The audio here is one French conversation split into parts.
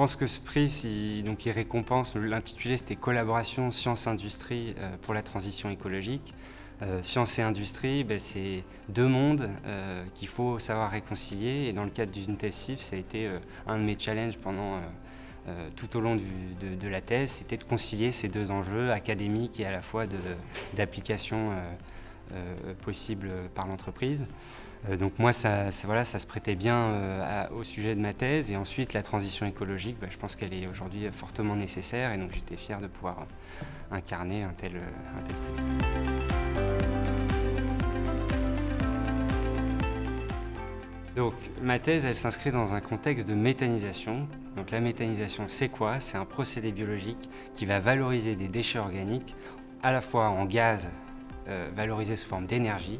pense que ce prix, il récompense, l'intitulé c'était Collaboration Science-Industrie pour la transition écologique. Science et industrie, c'est deux mondes qu'il faut savoir réconcilier. Et dans le cadre d'une thèse CIF, ça a été un de mes challenges tout au long de la thèse, c'était de concilier ces deux enjeux académiques et à la fois d'application possible par l'entreprise. Donc moi, ça se prêtait bien au sujet de ma thèse. Et ensuite, la transition écologique, je pense qu'elle est aujourd'hui fortement nécessaire. Et donc j'étais fier de pouvoir incarner un tel prix. Donc ma thèse, elle s'inscrit dans un contexte de méthanisation. Donc la méthanisation, c'est quoi? C'est un procédé biologique qui va valoriser des déchets organiques à la fois en gaz, valorisé sous forme d'énergie,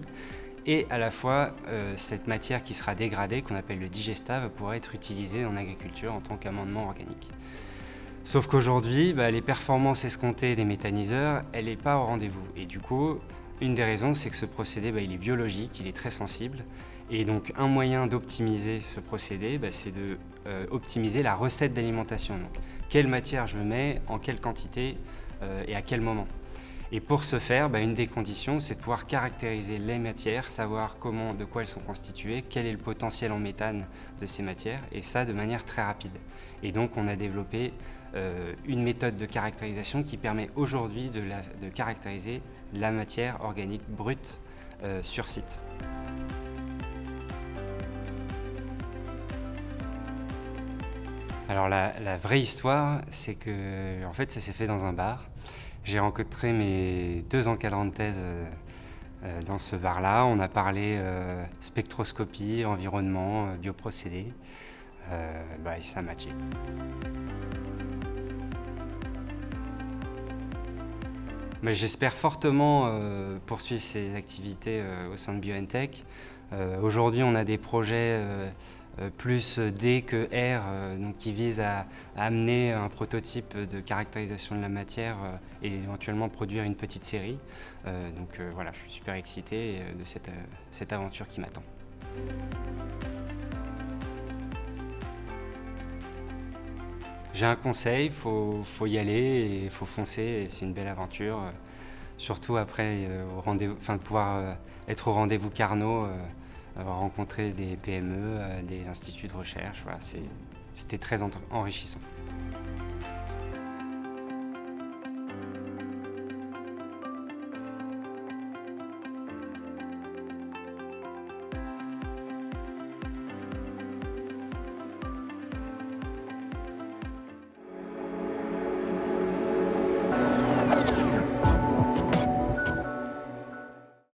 et à la fois cette matière qui sera dégradée, qu'on appelle le digestat, va pouvoir être utilisée en agriculture en tant qu'amendement organique. Sauf qu'aujourd'hui, les performances escomptées des méthaniseurs, elle n'est pas au rendez-vous. Et du coup, une des raisons, c'est que ce procédé, il est biologique, il est très sensible. Et donc, un moyen d'optimiser ce procédé, c'est d'optimiser la recette d'alimentation. Donc, quelle matière je mets, en quelle quantité et à quel moment. Et pour ce faire, une des conditions, c'est de pouvoir caractériser les matières, savoir de quoi elles sont constituées, quel est le potentiel en méthane de ces matières, et ça de manière très rapide. Et donc, on a développé une méthode de caractérisation qui permet aujourd'hui de caractériser la matière organique brute sur site. Alors la vraie histoire, c'est que en fait ça s'est fait dans un bar. J'ai rencontré mes deux encadrants de thèse dans ce bar-là. On a parlé spectroscopie, environnement, bioprocédés. Et ça a matché. Mais j'espère fortement poursuivre ces activités au sein de BioNTech. Aujourd'hui, on a des projets plus D que R, qui visent à amener un prototype de caractérisation de la matière et éventuellement produire une petite série. Je suis super excité de cette aventure qui m'attend. J'ai un conseil, faut y aller et il faut foncer, et c'est une belle aventure. Surtout après pouvoir être au rendez-vous Carnot, rencontrer des PME, des instituts de recherche, c'était très enrichissant.